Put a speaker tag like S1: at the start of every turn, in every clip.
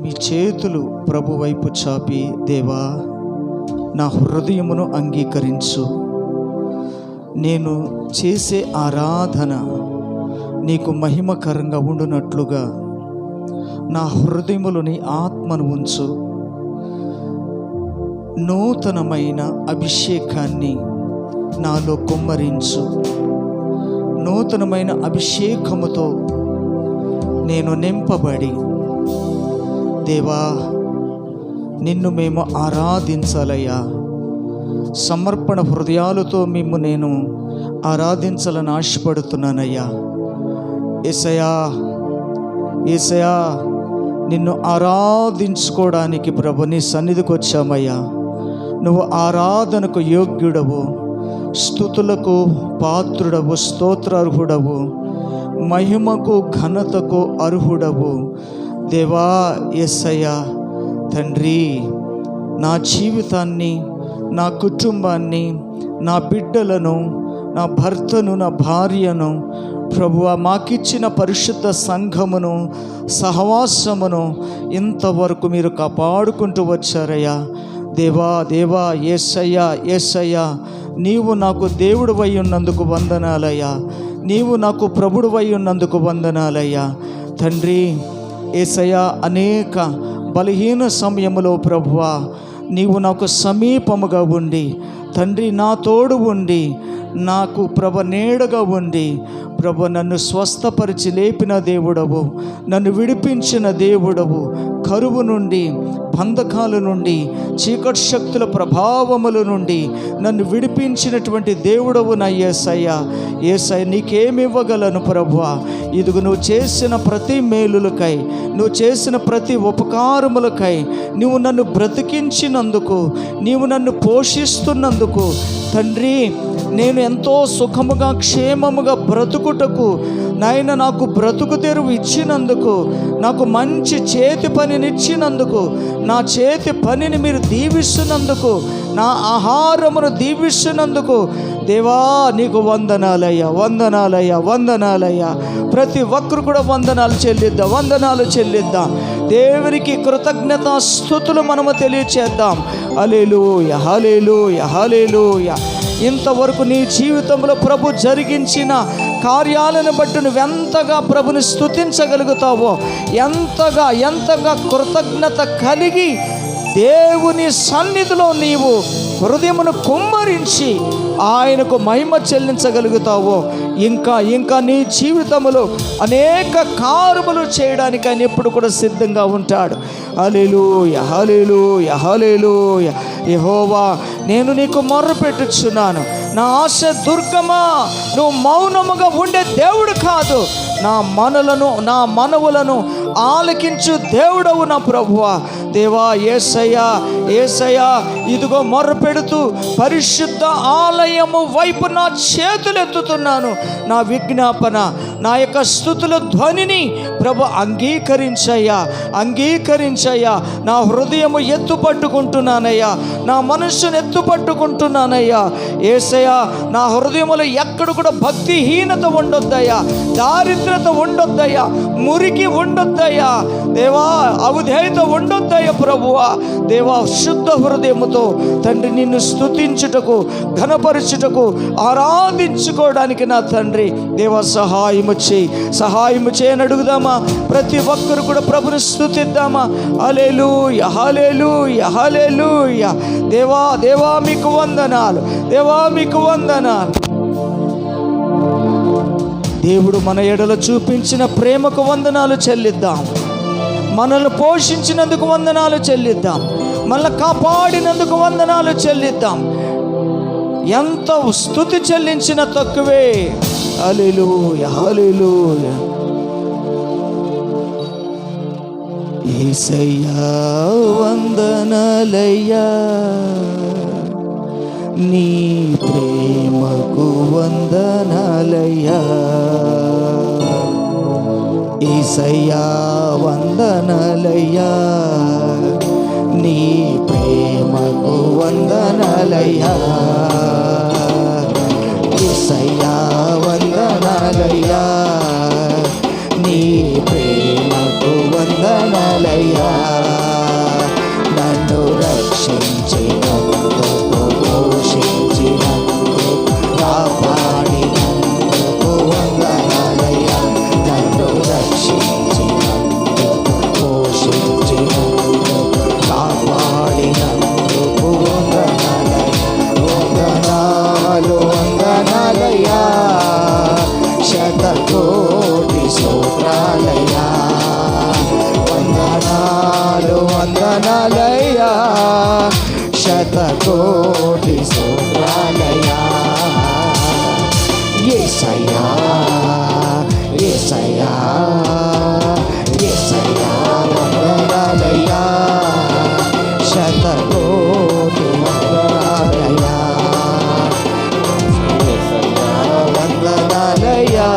S1: మీ చేతులు ప్రభు వైపు చాపి, దేవా నా హృదయమును అంగీకరించు, నేను చేసే ఆరాధన నీకు మహిమకరంగా ఉండునట్లుగా నా హృదయములో నీ ఆత్మను ఉంచు, నూతనమైన అభిషేకాన్ని నాలో కుమ్మరించు, నూతనమైన అభిషేకముతో నేను నింపబడి దేవా నిన్ను మేము ఆరాధించాలయ్యా. సమర్పణ హృదయాలతో మేము నేను ఆరాధించాలని ఆశపడుతున్నానయ్యా. యేసయ్యా, యేసయ్యా, నిన్ను ఆరాధించుకోవడానికి ప్రభు నీ సన్నిధికి వచ్చామయ్యా. నువ్వు ఆరాధనకు యోగ్యుడవు, స్తుతులకు పాత్రుడవు, స్తోత్రార్హుడవు, మహిమకు ఘనతకు అర్హుడవు దేవా. యేసయ్యా తండ్రి, నా జీవితాన్ని, నా కుటుంబాన్ని, నా బిడ్డలను, నా భర్తను, నా భార్యను ప్రభువా, మాకిచ్చిన పరిశుద్ధ సంఘమును, సహవాసమును ఇంతవరకు మీరు కాపాడుకుంటూ వచ్చారయ్యా. దేవా దేవా, యేసయ్యా, యేసయ్యా, నీవు నాకు దేవుడివై ఉన్నందుకు వందనాలయ్యా. నీవు నాకు ప్రభుడివై ఉన్నందుకు వందనాలయ్యా. తండ్రి యేసయ్యా, అనేక బలహీన సమయములో ప్రభువా నీవు నాకు సమీపముగా ఉండి తండ్రి నా తోడు ఉండి నాకు ప్రభ నీడగా ఉండి ప్రభ నన్ను స్వస్థపరిచి లేపిన దేవుడవు, నన్ను విడిపించిన దేవుడవు, కరువు నుండి, బంధకాల నుండి, చీకటి శక్తుల ప్రభావముల నుండి నన్ను విడిపించినటువంటి దేవుడవు నా యేసయ్యా. యేసయ్య, నీకేమివ్వగలను ప్రభువా? ఇదిగో నువ్వు చేసిన ప్రతి మేలులకై, నువ్వు చేసిన ప్రతి ఉపకారములకై, నువ్వు నన్ను బ్రతికించినందుకు, నీవు నన్ను పోషిస్తున్నందుకు తండ్రి, నేను ఎంతో సుఖముగా క్షేమముగా బ్రతుకుటకు నాయన నాకు బ్రతుకు తెరువు ఇచ్చినందుకు, నాకు మంచి చేతి పనినిచ్చినందుకు, నా చేతి పనిని మీరు దీవిస్తున్నందుకు, నా ఆహారమును దీవిస్తున్నందుకు దేవా నీకు వందనాలయ్యా, వందనాలయ్యా, వందనాలయ్యా. ప్రతి ఒక్కరు కూడా వందనాలు చెల్లిద్దాం, వందనాలు చెల్లిద్దాం. దేవునికి కృతజ్ఞత స్తుతులు మనము తెలియచేద్దాం. హల్లెలూయా, హల్లెలూయా, హల్లెలూయా. ఇంతవరకు నీ జీవితంలో ప్రభు జరిగించిన కార్యాలను బట్టి నువ్వెంతగా ప్రభుని స్తుతించగలుగుతావో, ఎంతగా కృతజ్ఞత కలిగి దేవుని సన్నిధిలో నీవు హృదయమును కుమ్మరించి ఆయనకు మహిమ చెల్లించగలుగుతావో, ఇంకా నీ జీవితంలో అనేక కార్యములు చేయడానికి ఆయన ఎప్పుడు కూడా సిద్ధంగా ఉంటాడు. హల్లెలూయా, హల్లెలూయా, హల్లెలూయా. యెహోవా, నేను నీకు మొర్రపెట్టుచున్నాను. నా ఆశ దుర్గమా, నువ్వు మౌనముగా ఉండే దేవుడు కాదు, నా మనవులను ఆలకించు దేవుడవు నా ప్రభువా. దేవా యేసయ్యా, యేసయ్యా, ఇదిగో మొర్రపెడుతూ పరిశుద్ధ ఆలయము వైపు నా చేతులు ఎత్తుతున్నాను. నా విజ్ఞాపన, నా యొక్క స్తుతుల ధ్వనిని ప్రభు అంగీకరించయ్యా, అంగీకరించయ్యా. నా హృదయము ఎత్తుపట్టుకుంటున్నానయ్యా, నా మనస్సును ఎత్తుపట్టుకుంటున్నానయ్యా. యేసయ్యా, నా హృదయములో ఎక్కడ కూడా భక్తిహీనత ఉండొద్దయ్యా, దారిద్రత ఉండొద్దయ్యా, మురికి ఉండొద్దయ్యా దేవా, అవిధేయత ఉండొద్దయ్యా ప్రభువా. దేవా, శుద్ధ హృదయముతో తండ్రి నిన్ను స్తుతించుటకు, ఘనపరచుటకు, ఆరాధించుకోవడానికి నా తండ్రి దేవా సహాయము చేయని అడుగుదామా? ప్రతి ఒక్కరు కూడా ప్రభుని స్తుతిద్దామా? హల్లెలూయా, హల్లెలూయా, హల్లెలూయా. దేవా దేవా మీకు వందనాలు, దేవా మీకు వందనాలు. దేవుడు మన ఎడల చూపించిన ప్రేమకు వందనాలు చెల్లిద్దాం. మనల్ని పోషించినందుకు వందనాలు చెల్లిద్దాం. మనల్ని కాపాడినందుకు వందనాలు చెల్లిద్దాం. ఎంత స్తుతి చెల్లించిన తక్కువే. హల్లెలూయా, హల్లెలూయా. యేసయ్యా వందనాలయ్యా, నీ ప్రేమకు వందనాలయ్యా. యేసయ్యా వందనాలయ్యా, నీ ప్రేమకు వందనాలయ్యా. యేసయ్యా వందనాలయ్యా, నీ ప్రేమకు వందనాలయ్యా. నన్ను రక్షించినందుకు, పోషించినందుకు, కాపాడినందుకు వందనాలయ్యా. నన్ను రక్షించినందుకు, పోషించినందుకు, కాపాడినందుకు వందనాలయ్యా. వందనాలు వందనాలయ్యా, శతకోటి స్తోత్రాలయ్యా. వందనాలు వందనాలయ్యా, శతకోటి స్తోత్రాలయ్యా. యేసయ్యా యేసయ్యా యేసయ్యా, వందనాలయ్యా, శతకోటి వందనాలయ్యా. వందనాలయ్యా,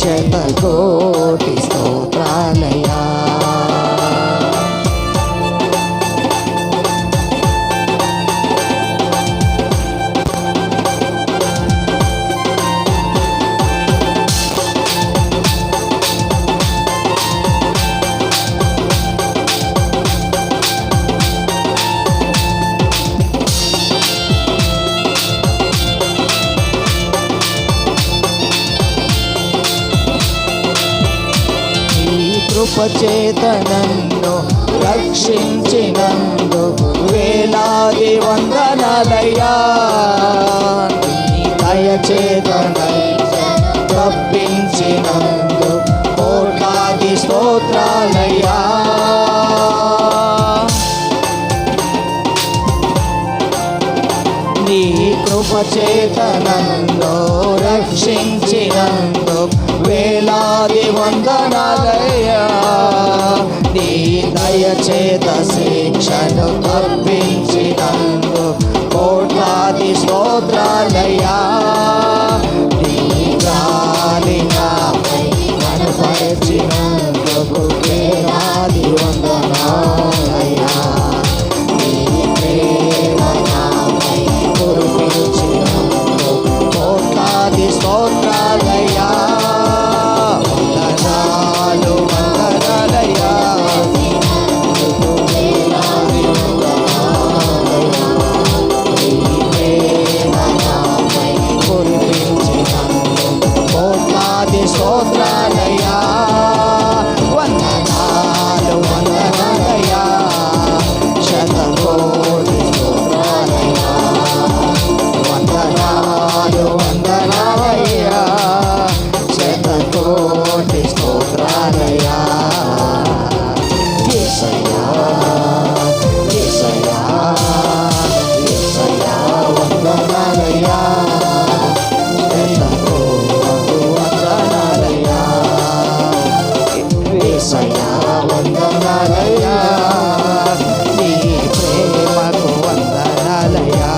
S1: శతకోటి స్తోత్రాలయ్యా. కృపచేత నన్ను రక్షించినందు వేలాది వందనాలయ్యా. నీ దయచేత నన్ను తప్పించినందు కోట్లాది స్తోత్రాలయ్యా. నీ కృపచేత నన్ను రక్షించినందు వేలాది వందనాలయ్యా. నీ దయచేత శిక్షను తప్పించినందు కోట్లాది స్తోత్రాలయ్యా. నీ గాలి నాపై కనపరిచినందుకు వేలాది వందనాలయ్యా. నీ ప్రేమ నాపై కురిపించినందుకు కోట్లాది స్తోత్రాలయ్యా. వందనాలు వందనాలయ్యా, వేలాది వందనాలయ్యా. నీ ప్రేమ నాపై కురిపించినందుకు కోట్లాది స్తోత్రాలయ్యా. వందనాలు వందనాలయ్యా, శతకోటి స్తోత్రాలయ్యా. వందనాలు వందనాలయ్యా, శతకోటి స్తోత్రాలయ్యా. యేసయ్యా యేసయ్యా యేసయ్యా, వందనాలయ్యా, శతకోటి వందనాలయ్యా. యేసయ్యా వందనాలయ్యా, నీ ప్రేమకు వందనాలయ్యా.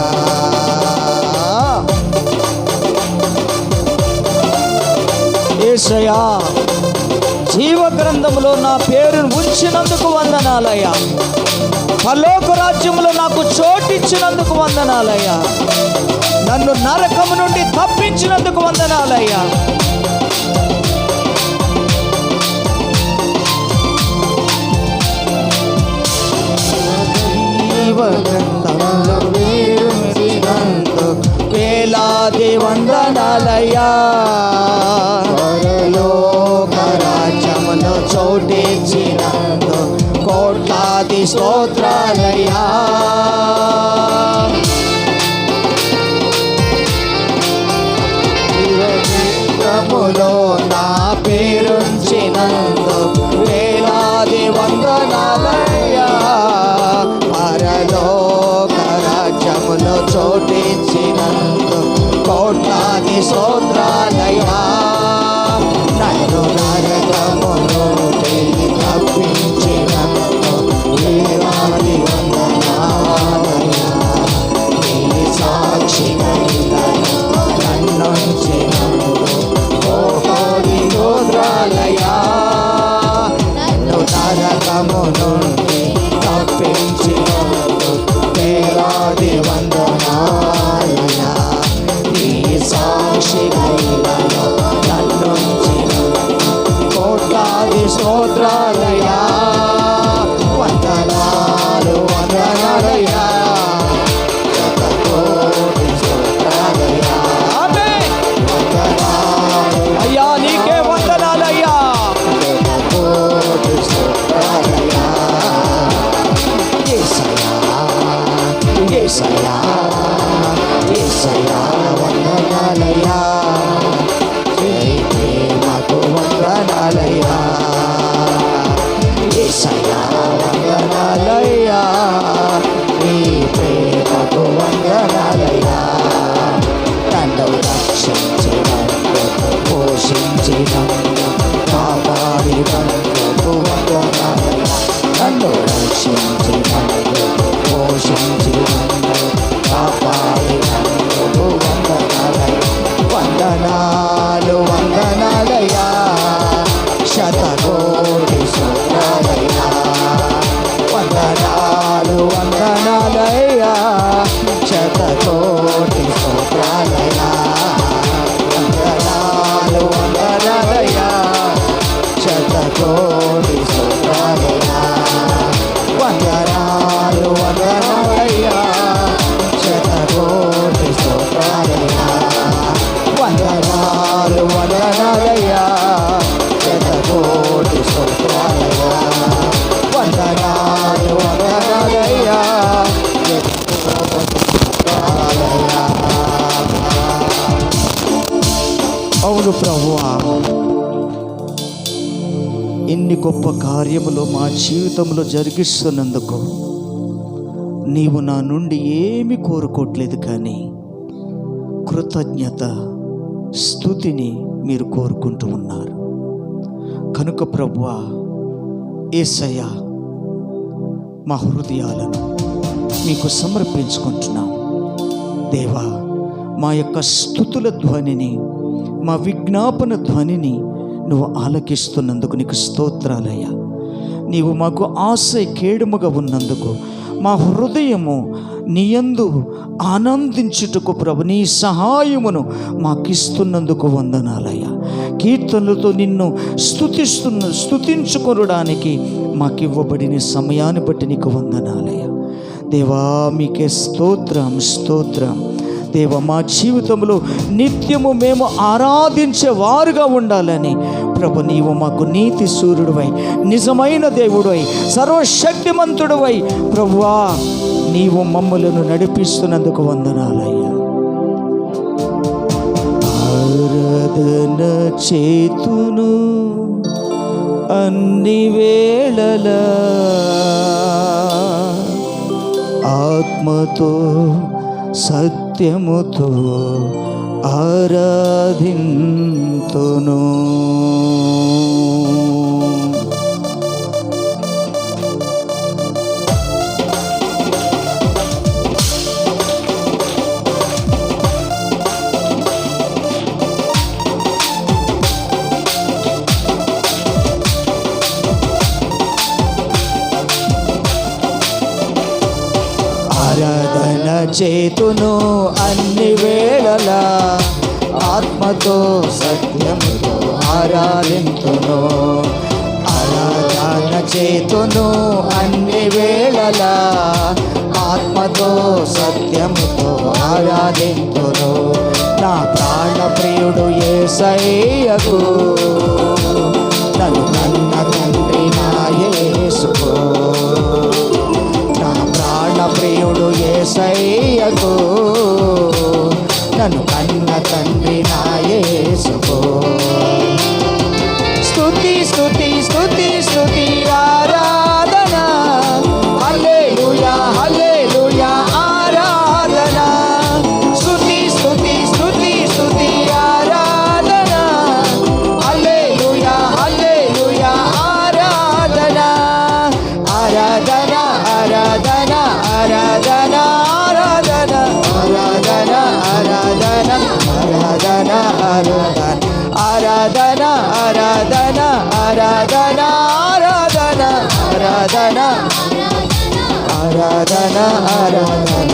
S1: యేసయ్యా, జీవ గ్రంథములో నా పేరును ఉంచినందుకు వందనాలయ్యా. పరలోక రాజ్యములో నాకు చోటిచ్చినందుకు వందనాలయ్యా. నన్ను నరకము నుండి తప్పించినందుకు వందనాలయ్యా. జీవ గ్రంథములో పేరు ఉంచినందుకు వేలాది వందనాలయ్యా. పరలోక రాజ్యములో చోటిచ్చినందు కోట్లాది స్తోత్రాలయ్యా. జీవగ్రంథములో నా పేరుంచినందు వేలాది వందనాలయ్యా. పరలోక రాజ్యములో చోటిచ్చినందు కోట్లాది స్తోత్రాలయ్యా. నన్ను నరకము నుండి తప్పించినందు వేలాది వందనాలయ్యా. నీ సాక్షిగా నన్నుంచినందు కోటి స్తోత్రాలయ్యా. నన్ను నరకము నుండి తప్పించినందు వేలాది వందనాలయ్యా. నీ సాక్షిగా నన్నుంచినందు కోట్లాది స్తోత్రాలయ్యా.
S2: గొప్ప కార్యములు మా జీవితంలో జరిగిస్తున్నందుకు నీవు నా నుండి ఏమి కోరుకోవట్లేదు, కానీ కృతజ్ఞత, స్తుతిని మీరు కోరుకుంటూ ఉన్నారు. కనుక ప్రభువా, యేసయ్యా, మా హృదయాలను మీకు సమర్పించుకుంటున్నాం. దేవా, మా యొక్క స్తుతుల ధ్వనిని, మా విజ్ఞాపన ధ్వనిని నువ్వు ఆలకిస్తున్నందుకు నీకు స్తోత్రాలయ్యా. నీవు మాకు ఆశ కేడుముగా ఉన్నందుకు, మా హృదయము నీయందు ఆనందించుటకు ప్రభు నీ సహాయమును మాకిస్తున్నందుకు వందనాలయ్యా. కీర్తనలతో నిన్ను స్తుతించుకొనడానికి మాకివ్వబడిన సమయాన్ని బట్టి నీకు వందనాలయ్యా. దేవా, మీకే స్తోత్రం, స్తోత్రం. దేవ, మా జీవితంలో నిత్యము మేము ఆరాధించే వారుగా ఉండాలని ప్రభు నీవు మాకు నీతి సూర్యుడివై, నిజమైన దేవుడివై, సర్వశక్తిమంతుడివై ప్రభువా నీవు మమ్మలను నడిపిస్తున్నందుకు వందనాలయ్యా. ఆరాధన చేతును అన్ని వేళలా ఆత్మతో సత్యముతో ఆరాధింతును. ఆరాధన చేతును అన్ని వేళలా ఆత్మతో సత్యముతో ఆరాధింతును. ఆరాధన చేతును అన్ని వేళలా ఆత్మతో సత్యముతో ఆరాధింతును. నా ప్రాణ ప్రియుడు యేసయ్యకు, నన్ను కన్న తండ్రి నా యేసుకు. ప్రియుడు యేసయ్యకు, నన్ను కన్న తండ్రి నా యేసుకు. స్తుతి స్తుతి స్తుతి స్తుతి ఆరాధన, హల్లెలూయా హల్లెలూయా ఆరాధన. స్తుతి స్తుతి స్తుతి స్తుతి ఆరాధన, హల్లెలూయా హల్లెలూయా ఆరాధన. ఆరాధన ఆరాధన ఆరాధన ఆరాధన ఆరాధన ఆరాధన ఆరాధన ఆరాధన ఆరాధన ఆరాధన ఆరాధన ఆరాధన ఆరాధన ఆరాధన.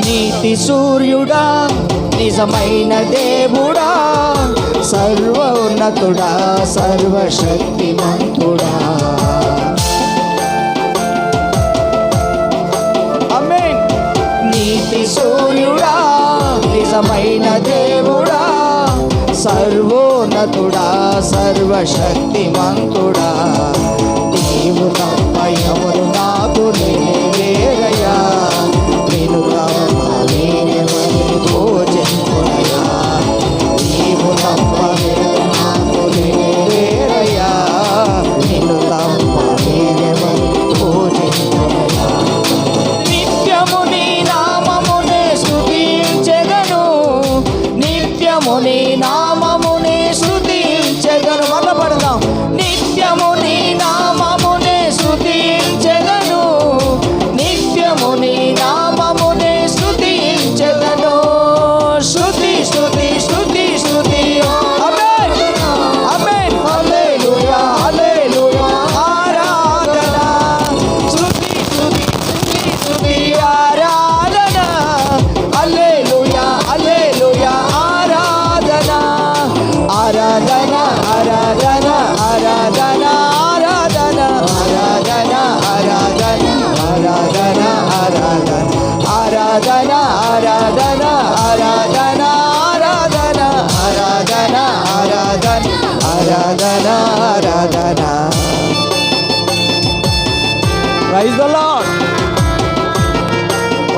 S2: నీతి సూర్యుడా, నిజమైన దేవుడా, సర్వోన్నతుడా, సర్వశక్తిమంతుడా. ఆమేన్. నీతి సూర్యుడా, నిజమైన దేవుడా, సర్వోన్నతుడా, సర్వశక్తిమంతుడా. నీవు తప్ప ఎవరు నాకు లేరయ్యా, నేను తప్ప వేరెవరి భోజనయ్యా. నీవు తప్ప నాకు లేరయ్యా, నేను తప్ప వేరెవరి భోజనయ్యా. నిత్యము నీ నామమునే స్తుతించెదను, నిత్యము నీ నామమునే స్తుతించెదను. మొదలు పడదాం. నిత్యము నీ నామమునే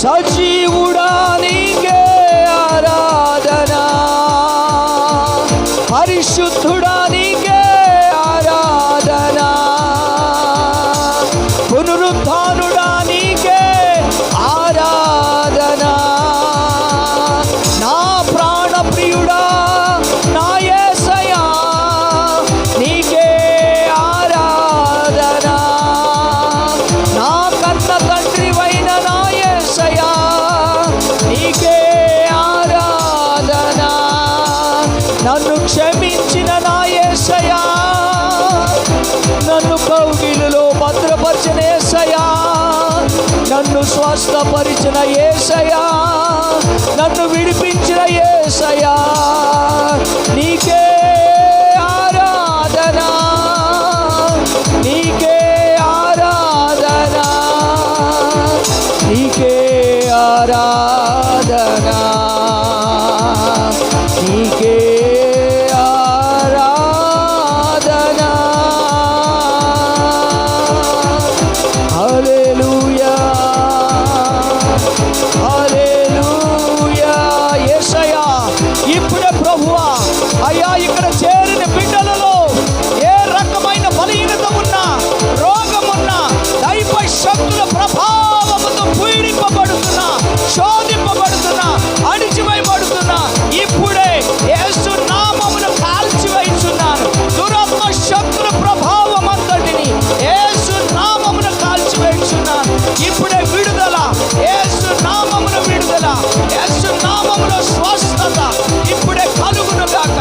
S3: సజీవుడా నీకే ఆరాధన, పరిశుద్ధుడా నీకే ఆరాధన, పునరుత్థానుడా నీకే ఆరాధన, నా ప్రాణ ప్రియుడా నా యేసయ్యా నీకే ఆరాధన, నా కన్న తండ్రివైన నా యేసయ్యా నీకే ఆరాధన, నన్ను క్షమించిన నా యేసయ్యా, నన్ను కౌగిలిలో భద్రపరిచిన యేసయ్యా, నన్ను స్వస్థపరిచిన యేసయ్యా, నన్ను విడిపించిన యేసయ్యా నీకే ఆరాధన, నీకే ఆరాధన, నీకే ఆరాధన, నీకే ఆరాధన. హల్లెలూయా హల్లెలూయా. యేసయ్యా ఇప్పుడే ప్రభువా అయ్యా ఇక్కడ చేరిన బిడ్డలలో ఏ రకమైన బలహీనత ఉన్నా, రోగమున్నా, దైవ శక్తుల ప్రభావముతో పీడింపబడుతున్నా, శోధింపబడుతున్నా, అణిచివేయబడుతున్నా, ఇప్పుడే యేసు నామమును కాల్చివేయుచున్నాను. దురాత్మ శక్తుల ప్రభావం అంతటిని యేసు నామమును కాల్చివేయుచున్నాను. ఇప్పుడే విడుదల, యేసు నామమున విడుదల, యేసు నామములో స్వస్థత ఇప్పుడే కలుగును గాక,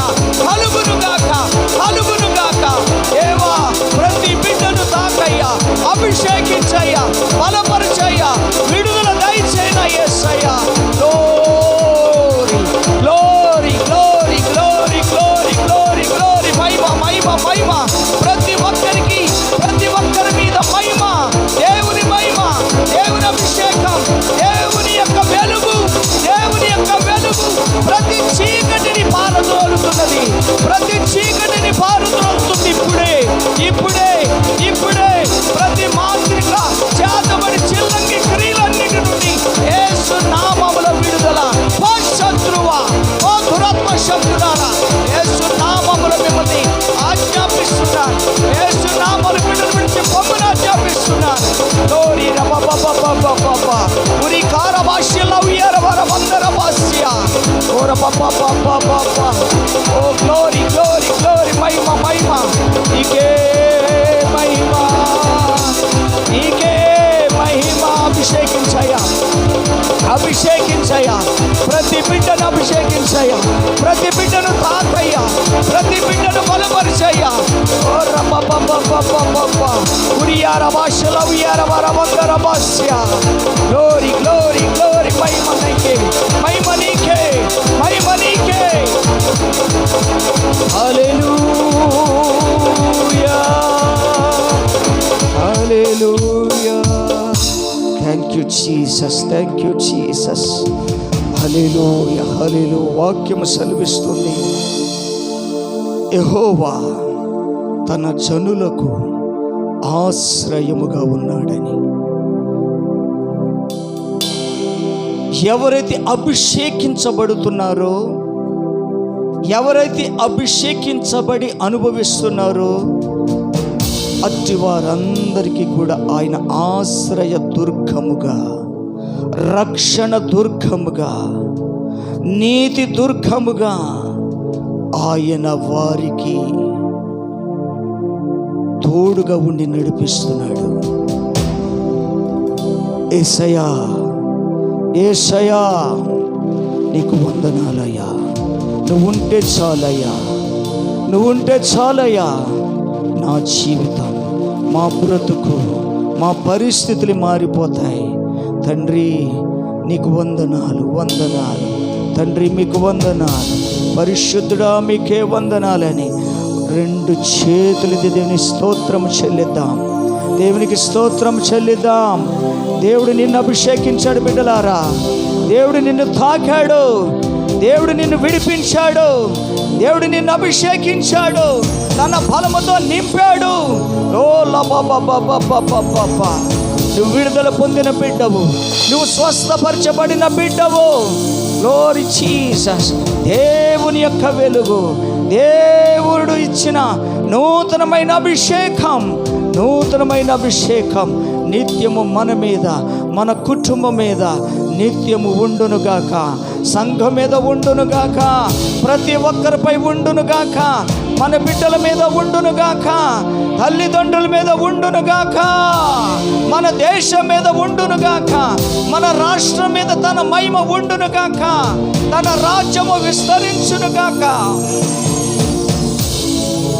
S3: కలుగును గాక, కలుగును గాక. దేవా ప్రతి బిడ్డను తాకయ్యా, అభిషేకించయ్యా, బలపరచయ్యా, విడుదల దయచేయన యేసయ్యా. Glory glory glory glory glory glory glory. మహిమ మహిమ మహిమ ప్రతి ఒక్కరికి, ప్రతి ఒక్కరి మీద మహిమ, దేవుని మహిమ, దేవుని అభిషేకం, దేవుని యొక్క వెలుగు, దేవుని యొక్క వెలుగు ప్రతి చీకటిని పారదోలుతున్నది, ప్రతి చీకటిని పారదోలుతుంది. ఇప్పుడే ఇప్పుడే ఇప్పుడే ప్రతి మాంత్రిక చేతబడి చిల్లంగి క్రియలన్నిటి నుండి యేసు నామములో విడుదల. ఓ శత్రువా, ఓ దురాత్మ శక్తులారా, యేసు నామములో మిమ్మల్ని ఆజ్ఞాపిస్తున్నాను. యేసు నామములు బిడ్డలు విడిచి పొమ్మని ఆజ్ఞాపిస్తున్నాను. లోరి రబబబబబబబ ఉరి కారభాష్యలో ఉయ్యరవర వందర భాష్య ఓర బబబబబబ. Oh glory glory glory. మహిమ మహిమ నీకే మహిమ, నీకే మహిమ. అభిషేకించయ్యా, అభిషేకించయ్యా, ప్రతి బిడ్డను అభిషేకించయ్యా, ప్రతి బిడ్డను తాకయ్యా, ప్రతి బిడ్డను బలపరిచయ్యా. ఓ రబబబబబబ ఉరియార భాషలో ఉయ్యారవర వందర భాష్య. Glory glory glory. మహిమ నీకే, మహిమ నీకే, మహిమ నీకే. Hallelujah hallelujah. Thank you Jesus, thank you Jesus. Hallelujah hallelujah. వాక్యము సెలవిస్తుంది, యెహోవా తన జనులకు ఆశ్రయముగా ఉన్నాడని. ఎవరైతే అభిషేకించబడుతున్నారో, ఎవరైతే అభిషేకించబడి అనుభవిస్తున్నారో అట్టి వారందరికీ కూడా ఆయన ఆశ్రయ దుర్గముగా, రక్షణ దుర్గముగా, నీతి దుర్గముగా ఆయన వారికి తోడుగా ఉండి నడిపిస్తున్నాడు. యేసయ్యా, యేసయ్యా నీకు వందనాలయ్యా. నువ్వుంటే చాలయ్యా, నువ్వుంటే చాలయ్యా. నా జీవితం, మా బ్రతుకు, మా పరిస్థితులు మారిపోతాయి. తండ్రి నీకు వందనాలు, వందనాలు తండ్రి, మీకు వందనాలు. పరిశుద్ధుడా మీకే వందనాలని రెండు చేతులది దేవుని స్తోత్రం చెల్లిద్దాం, దేవునికి స్తోత్రం చెల్లిద్దాం. దేవుడు నిన్ను అభిషేకించాడు బిడ్డలారా, దేవుడు నిన్ను తాకాడు, దేవుడు నిన్ను విడిపించాడు, దేవుడు నిన్ను అభిషేకించాడు, తన బలముతో నింపాడు. ఓ లబబబబబబబ నువ్వు విడుదల పొందిన బిడ్డవు, నువ్వు స్వస్థపరచబడిన బిడ్డవు. Glory Jesus. దేవుని యొక్క వెలుగు, దేవుడు ఇచ్చిన నూతనమైన అభిషేకం, నూతనమైన అభిషేకం నిత్యము మన మీద, మన కుటుంబం మీద నిత్యము ఉండునుగాక. సంఘం మీద ఉండునుగాక, ప్రతి ఒక్కరిపై ఉండునుగాక, మన బిడ్డల మీద ఉండునుగాక, తల్లిదండ్రుల మీద ఉండునుగాక, మన దేశం మీద ఉండునుగాక, మన రాష్ట్రం మీద తన మహిమ ఉండునుగాక, తన రాజ్యము విస్తరించునుగాక.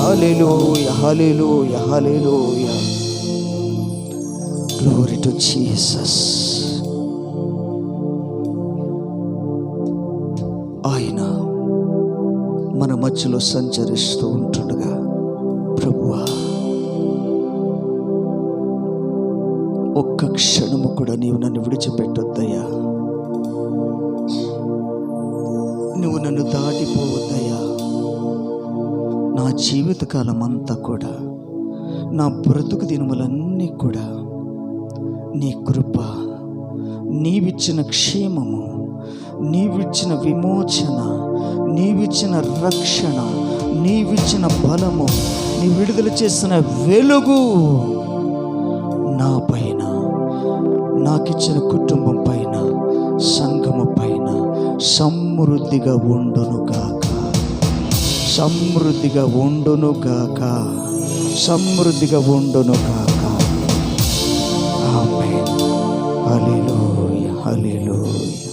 S3: హల్లెలూయా, హల్లెలూయా, హల్లెలూయా. Glory to Jesus. ఆయన మన మధ్యలో సంచరిస్తూ ఉంటుండగా, ప్రభువా ఒక్క క్షణము కూడా నీవు నన్ను విడిచిపెట్టొద్దయ్యా, నువ్వు నన్ను దాటిపోవద్దయ్యా. నా జీవితకాలం అంతా కూడా, నా బ్రతుకు దినములన్నీ కూడా నీ కృప, నీవిచ్చిన క్షేమము, నీవిచ్చిన విమోచన, నీవిచ్చిన రక్షణ, నీవిచ్చిన బలము, నీ విడుదల చేసిన వెలుగు నా పైన, నాకిచ్చిన కుటుంబం పైన, సంఘము పైన సమృద్ధిగా ఉండునుగాక, సమృద్ధిగా ఉండునుగాక, సమృద్ధిగా ఉండునుగాక. Amen. Hallelujah, hallelujah.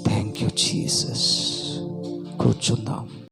S3: Thank you Jesus. కూర్చుందాం.